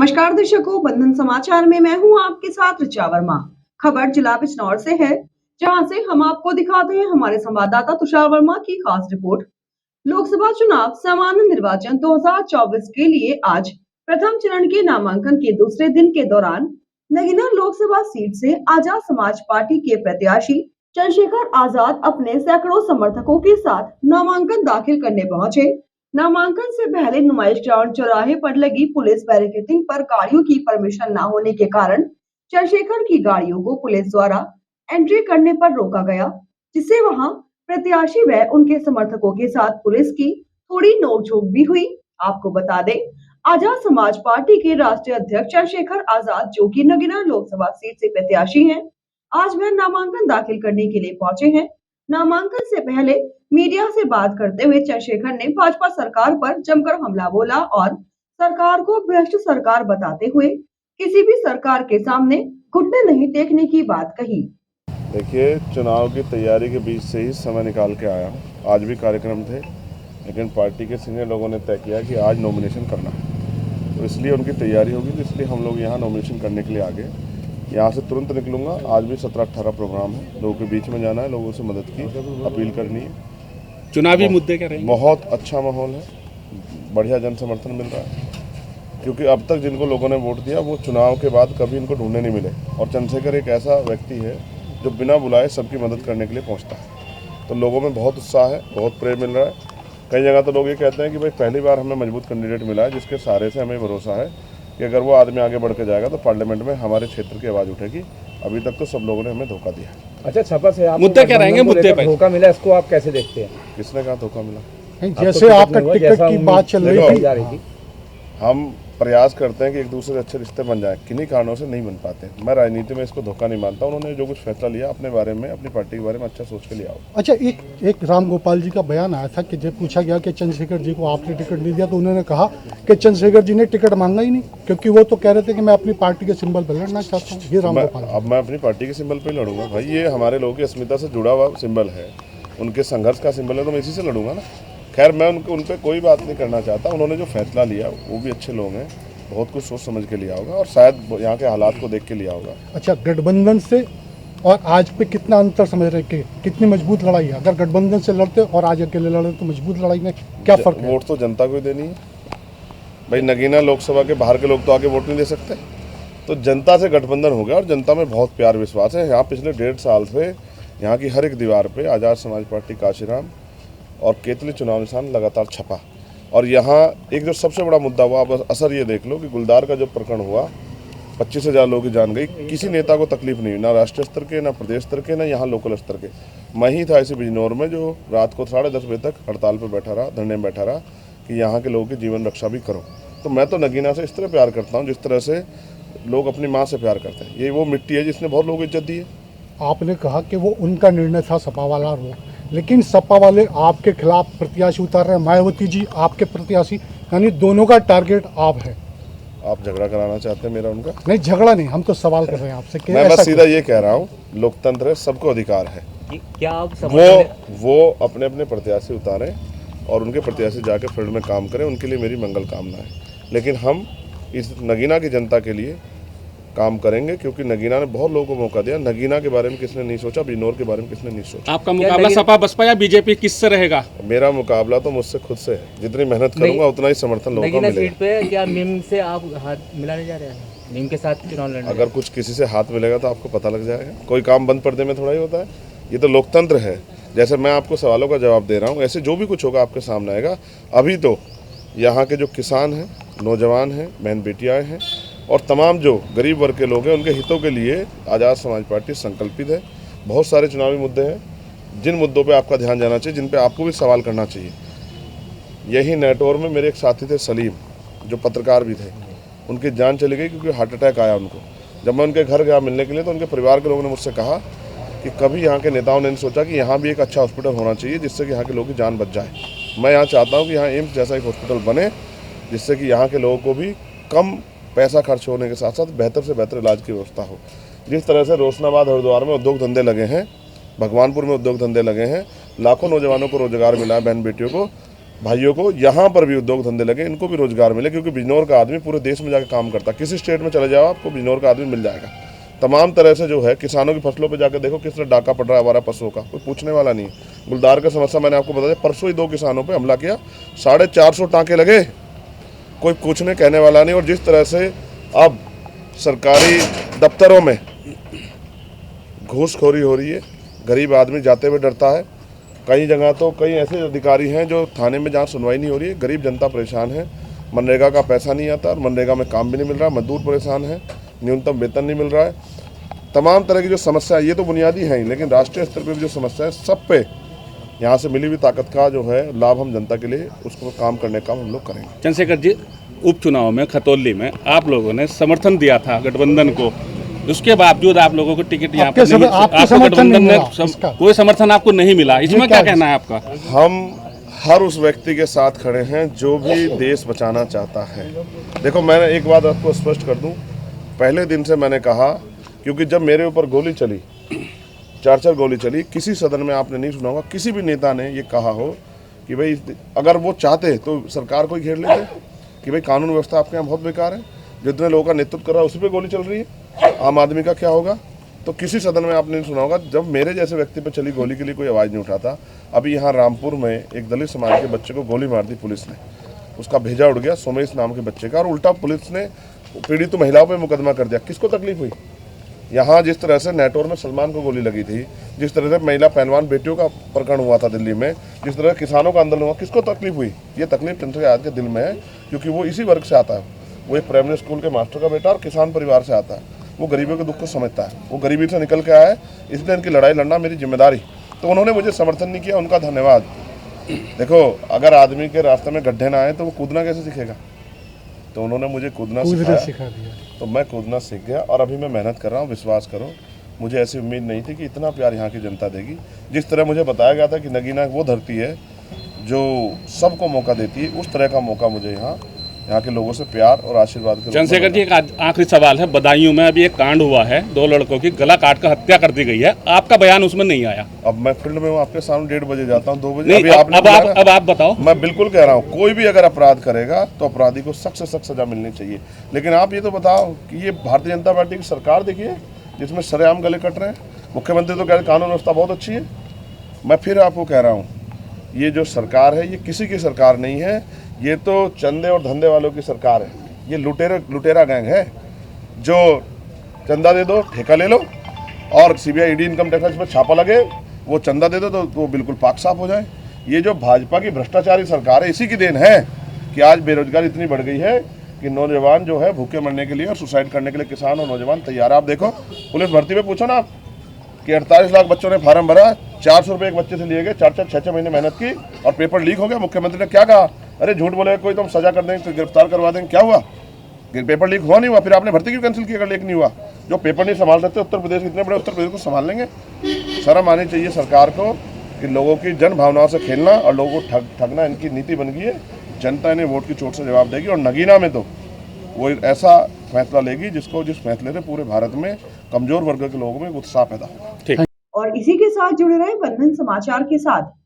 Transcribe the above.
नमस्कार दर्शकों, बंधन समाचार में मैं हूं आपके साथ ऋचा वर्मा। खबर जिला बिजनौर से है, जहां से हम आपको दिखाते हैं हमारे संवाददाता तुषार वर्मा की खास रिपोर्ट। लोकसभा चुनाव सामान्य निर्वाचन 2024 के लिए आज प्रथम चरण के नामांकन के दूसरे दिन के दौरान नगीना लोकसभा सीट से आजाद समाज पार्टी के प्रत्याशी चंद्रशेखर आजाद अपने सैकड़ों समर्थकों के साथ नामांकन दाखिल करने पहुंचे। नामांकन से पहले नुमाइश ग्राउंड चौराहे पर लगी पुलिस बैरिकेडिंग पर गाड़ियों की परमिशन न होने के कारण चंद्रशेखर की गाड़ियों को पुलिस द्वारा एंट्री करने पर रोका गया, जिससे वहां प्रत्याशी व उनके समर्थकों के साथ पुलिस की थोड़ी नोकझोंक भी हुई। आपको बता दें, आजाद समाज पार्टी के राष्ट्रीय अध्यक्ष चंद्रशेखर आजाद, जो कि नगीना लोकसभा सीट से प्रत्याशी हैं, आज वह नामांकन दाखिल करने के लिए पहुंचे हैं। नामांकन से पहले मीडिया से बात करते हुए चंद्रशेखर ने भाजपा सरकार पर जमकर हमला बोला और सरकार को भ्रष्ट सरकार बताते हुए किसी भी सरकार के सामने घुटने नहीं टेकने की बात कही। देखिए, चुनाव की तैयारी के बीच से ही समय निकाल के आया हूँ। आज भी कार्यक्रम थे, लेकिन पार्टी के सीनियर लोगों ने तय किया कि आज नॉमिनेशन करना है, तो इसलिए उनकी तैयारी होगी, तो इसलिए हम लोग यहाँ नॉमिनेशन करने के लिए आ गए। यहाँ से तुरंत निकलूँगा। आज भी 17-18 प्रोग्राम है, लोगों के बीच में जाना है, लोगों से मदद की अपील करनी है। चुनावी मुद्दे क्या रहेंगे? बहुत अच्छा माहौल है, बढ़िया जन समर्थन मिल रहा है, क्योंकि अब तक जिनको लोगों ने वोट दिया वो चुनाव के बाद कभी इनको ढूंढने नहीं मिले। और चंद्रशेखर एक ऐसा व्यक्ति है जो बिना बुलाए सबकी मदद करने के लिए पहुंचता है, तो लोगों में बहुत उत्साह है, बहुत प्रेम मिल रहा है। कई जगह तो लोग ये कहते हैं कि भाई पहली बार हमें मजबूत कैंडिडेट मिला है, जिसके सहारे से हमें भरोसा है कि अगर वो आदमी आगे बढ़ के जाएगा तो पार्लियामेंट में हमारे क्षेत्र की आवाज़ उठेगी। अभी तक तो सब लोगों ने हमें धोखा दिया। अच्छा, छपा से आप मुद्दे क्या रहेंगे? मुद्दे पर धोखा मिला, इसको आप कैसे देखते हैं? किसने कहा धोखा मिला? जैसे आपका टिकट की बात चल रही थी, हम प्रयास करते हैं कि एक दूसरे से अच्छे रिश्ते बन जाएं, किन्हीं कारणों से नहीं बन पाते। मैं राजनीति में इसको धोखा नहीं मानता। उन्होंने जो कुछ फैसला लिया अपने बारे में, अपनी पार्टी के बारे में अच्छा सोच के लिया हो। अच्छा, एक राम गोपाल जी का बयान आया था कि जब पूछा गया कि चंद्रशेखर जी को आपने टिकट नहीं दिया, तो उन्होंने कहा कि चंद्रशेखर जी ने टिकट मांगा ही नहीं, क्योंकि वो तो कह रहे थे कि मैं अपनी पार्टी के सिंबल पर लड़ना चाहता हूँ। ये राम गोपाल, अब मैं अपनी पार्टी के सिंबल पर लड़ूंगा भाई, ये हमारे लोगों की अस्मिता से जुड़ा हुआ सिंबल है, उनके संघर्ष का सिंबल है, तो मैं इसी से लड़ूंगा ना। खैर, मैं उन पर कोई बात नहीं करना चाहता। उन्होंने जो फैसला लिया वो भी अच्छे लोग हैं, बहुत कुछ सोच समझ के लिया होगा और शायद यहाँ के हालात को देख के लिया होगा। अच्छा, गठबंधन से और आज पे कितना अंतर समझ रहे कि कितनी मजबूत लड़ाई है? अगर गठबंधन से लड़ते और आज अकेले लड़े तो मजबूत लड़ाई में क्या फर्क है? वोट तो जनता को ही देनी है भाई। नगीना लोकसभा के बाहर के लोग तो आगे वोट नहीं दे सकते, तो जनता से गठबंधन हो गया और जनता में बहुत प्यार विश्वास है। यहाँ पिछले 1.5 साल से यहाँ की हर एक दीवार पे आज़ाद समाज पार्टी काशीराम और केतली चुनाव निशान लगातार छपा। और यहाँ एक जो सबसे बड़ा मुद्दा हुआ, अब असर ये देख लो कि गुलदार का जो प्रकरण हुआ, 25,000 लोगों की जान गई, किसी नेता को तकलीफ नहीं हुई, ना राष्ट्रीय स्तर के, ना प्रदेश स्तर के, ना यहाँ लोकल स्तर के। मैं ही था इसी बिजनौर में जो रात को 10:30 बजे तक हड़ताल पर बैठा रहा, धरने में बैठा रहा कि यहाँ के लोगों की जीवन रक्षा भी करो। तो मैं तो नगीना से इस तरह प्यार करता हूँ जिस तरह से लोग अपनी माँ से प्यार करते हैं। ये वो मिट्टी है जिसने बहुत लोगों को इज्जत दी है। आपने कहा कि वो उनका निर्णय था, सपा वाला वो, लेकिन सपा वाले आपके खिलाफ प्रत्याशी उतार रहे हैं, मायावती जी आपके प्रत्याशी, यानी दोनों का टारगेट आप है। आप झगड़ा कराना चाहते हैं मेरा उनका? नहीं, झगड़ा नहीं, हम तो सवाल कर रहे हैं आपसे कि मैं बस सीधा ये कह रहा हूँ, लोकतंत्र है, सबको अधिकार है। क्या आप वो अपने अपने प्रत्याशी उतारें और उनके प्रत्याशी जाके फील्ड में काम करें, उनके लिए मेरी मंगल कामना है। लेकिन हम इस नगीना की जनता के लिए काम करेंगे, क्योंकि नगीना ने बहुत लोगों को मौका दिया। नगीना के बारे में किसने नहीं सोचा, बिजनौर के बारे में किसने नहीं सोचा। आपका मुकाबला सपा बसपा या बीजेपी किससे रहेगा? मेरा मुकाबला तो मुझसे खुद से है। जितनी मेहनत करूंगा उतना ही समर्थन लोगों को मिलेगा। सीट पे क्या मीम से आप हाथ मिलाने जा रहे हैं? मीम के साथ चुनाव लड़ना? अगर कुछ किसी से हाथ मिलेगा तो आपको पता लग जाएगा। कोई काम बंद पर्दे में थोड़ा ही होता है, ये तो लोकतंत्र है। जैसे मैं आपको सवालों का जवाब दे रहा हूँ, ऐसे जो भी कुछ होगा आपके सामने आएगा। अभी तो यहाँ के जो किसान हैं, नौजवान हैं, बहन बेटियाँ हैं और तमाम जो गरीब वर्ग के लोग हैं, उनके हितों के लिए आज़ाद समाज पार्टी संकल्पित है। बहुत सारे चुनावी मुद्दे हैं जिन मुद्दों पे आपका ध्यान जाना चाहिए, जिन पे आपको भी सवाल करना चाहिए। यही नेटवर्क में मेरे एक साथी थे सलीम, जो पत्रकार भी थे, उनकी जान चली गई क्योंकि हार्ट अटैक आया उनको। जब मैं उनके घर गया मिलने के लिए तो उनके परिवार के लोगों ने मुझसे कहा कि कभी यहाँ के नेताओं ने नहीं सोचा कि यहाँ भी एक अच्छा हॉस्पिटल होना चाहिए जिससे कि यहाँ के लोगों की जान बच जाए। मैं यहाँ चाहता हूँ कि यहाँ एम्स जैसा एक हॉस्पिटल बने, जिससे कि यहाँ के लोगों को भी कम पैसा खर्च होने के साथ साथ बेहतर से बेहतर इलाज की व्यवस्था हो। जिस तरह से रोशनाबाद हरिद्वार में उद्योग धंधे लगे हैं, भगवानपुर में उद्योग धंधे लगे हैं, लाखों नौजवानों को रोजगार मिला है, बहन बेटियों को, भाइयों को यहाँ पर भी उद्योग धंधे लगे, इनको भी रोजगार मिले, क्योंकि बिजनौर का आदमी पूरे देश में जाकर काम करता है। किसी स्टेट में चले जाओ आपको बिजनौर का आदमी मिल जाएगा। तमाम तरह से जो है किसानों की फसलों पे जाकर देखो किस तरह डाका पड़ रहा है हमारा पशुओं का, कोई पूछने वाला नहीं। गुलदार का समस्या मैंने आपको बता दिया, परसों ही 2 किसानों पे हमला किया, 450 टाँके लगे, कोई पूछने कहने वाला नहीं। और जिस तरह से अब सरकारी दफ्तरों में घूसखोरी हो रही है, गरीब आदमी जाते हुए डरता है। कई जगह तो कई ऐसे अधिकारी हैं जो थाने में जहाँ सुनवाई नहीं हो रही है, गरीब जनता परेशान है, मनरेगा का पैसा नहीं आता और मनरेगा में काम भी नहीं मिल रहा, मजदूर परेशान है, न्यूनतम वेतन नहीं मिल रहा है। तमाम तरह की जो समस्या है, ये तो बुनियादी है ही, लेकिन राष्ट्रीय स्तर पर भी जो समस्या है, सब पे यहाँ से मिली हुई ताकत का जो है लाभ हम जनता के लिए उसको काम करने का हम लोग करेंगे। चंद्रशेखर जी, उपचुनाव में खतौली में आप लोगों ने समर्थन दिया था गठबंधन को, उसके बावजूद आप लोगों को टिकट यहाँ पर नहीं, आपको गठबंधन में कोई समर्थन आपको नहीं मिला, इसमें क्या कहना है आपका? हम हर उस व्यक्ति के साथ खड़े हैं जो भी देश बचाना चाहता है। देखो, मैंने एक बात आपको स्पष्ट कर दूं, पहले दिन से मैंने कहा, क्योंकि जब मेरे ऊपर गोली चली, 4 गोली चली, किसी सदन में आपने नहीं सुना होगा किसी भी नेता ने ये कहा हो कि भाई अगर वो चाहते तो सरकार को ही घेर लेते, कि भाई कानून व्यवस्था आपके यहाँ बहुत बेकार है, जितने लोगों का नेतृत्व कर रहा है उसी पे गोली चल रही है, आम आदमी का क्या होगा। तो किसी सदन में आपने नहीं सुना होगा जब मेरे जैसे व्यक्ति पे चली गोली के लिए कोई आवाज़ नहीं उठाता। अभी यहाँ रामपुर में एक दलित समाज के बच्चे को गोली मार दी पुलिस ने, उसका भेजा उड़ गया, सोमेश नाम के बच्चे का, और उल्टा पुलिस ने पीड़ित महिलाओं पे मुकदमा कर दिया। किसको तकलीफ हुई? यहाँ जिस तरह से नेटोर में सलमान को गोली लगी थी, जिस तरह से महिला पहलवान बेटियों का प्रकरण हुआ था दिल्ली में, जिस तरह किसानों का आंदोलन हुआ, किसको तकलीफ हुई? ये तकलीफ चंद्रशेखर आजाद के दिल में है, क्योंकि वो इसी वर्ग से आता है। वो एक प्राइमरी स्कूल के मास्टर का बेटा और किसान परिवार से आता है। वो गरीबों के दुख को समझता है, वो गरीबी से निकल के आया है, इसलिए इनकी लड़ाई लड़ना मेरी जिम्मेदारी। तो उन्होंने मुझे समर्थन नहीं किया, उनका धन्यवाद। देखो, अगर आदमी के रास्ते में गड्ढे ना आए तो वो कूदना कैसे सीखेगा? तो उन्होंने मुझे कूदना सिखा दिया, तो मैं कूदना सीख गया और अभी मैं मेहनत कर रहा हूँ। विश्वास करो, मुझे ऐसी उम्मीद नहीं थी कि इतना प्यार यहाँ की जनता देगी। जिस तरह मुझे बताया गया था कि नगीना वो धरती है जो सबको मौका देती है, उस तरह का मौका मुझे यहाँ के लोगों से प्यार और आशीर्वाद के। चंद्रशेखर जी, एक आखिरी सवाल है। बदायूं में अभी एक कांड हुआ है, 2 लड़कों की गला काट कर हत्या कर दी गई है, आपका बयान उसमें नहीं आया। अब मैं फील्ड में हूँ, आपके सामने 1:30 बजे जाता हूँ, 2 बजे। अब आप बताओ। मैं बिल्कुल कह रहा हूँ, कोई भी अगर अपराध करेगा तो अपराधी को सख्त से सख्त सजा मिलनी चाहिए। लेकिन आप ये तो बताओ कि ये भारतीय जनता पार्टी की सरकार देखिए जिसमें सरेआम गले कट रहे हैं। मुख्यमंत्री तो कह रहे कानून व्यवस्था बहुत अच्छी है। मैं फिर आपको कह रहा हूँ, ये जो सरकार है ये किसी की सरकार नहीं है, ये तो चंदे और धंधे वालों की सरकार है। ये लुटेरा गैंग है जो चंदा दे दो, ठेका ले लो, और सीबीआई ईडी इनकम टैक्स पर छापा लगे, वो चंदा दे दो तो वो बिल्कुल पाक साफ हो जाए। ये जो भाजपा की भ्रष्टाचारी सरकार है, इसी की देन है कि आज बेरोजगारी इतनी बढ़ गई है कि नौजवान जो है भूखे मरने के लिए और सुसाइड करने के लिए किसान और नौजवान तैयार है। आप देखो, पुलिस भर्ती में पूछो ना आप कि 48 लाख बच्चों ने फार्म भरा, 400 रुपये एक बच्चे से लिए गए, 4-4, 6-6 महीने मेहनत की और पेपर लीक हो गया। मुख्यमंत्री ने क्या कहा? अरे झूठ बोलेगा कोई तो हम सजा कर देंगे, गिरफ्तार करवा देंगे। क्या हुआ? पेपर लीक हुआ नहीं हुआ, फिर आपने भर्ती क्यों कैंसिल किया अगर लीक नहीं हुआ? जो पेपर नहीं संभाल सकते उत्तर प्रदेश, इतने बड़े उत्तर प्रदेश को संभाल लेंगे? शर्म आनी चाहिए सरकार को कि लोगों की जन भावनाओं से खेलना और लोगों को ठगना इनकी नीति बन गई है। जनता इन्हें वोट की चोट से जवाब देगी और नगीना में तो वो ऐसा फैसला लेगी जिस फैसले से पूरे भारत में कमजोर वर्ग के लोगों में उत्साह पैदा होगा। ठीक। और इसी के साथ जुड़े रहे बंधन समाचार के साथ।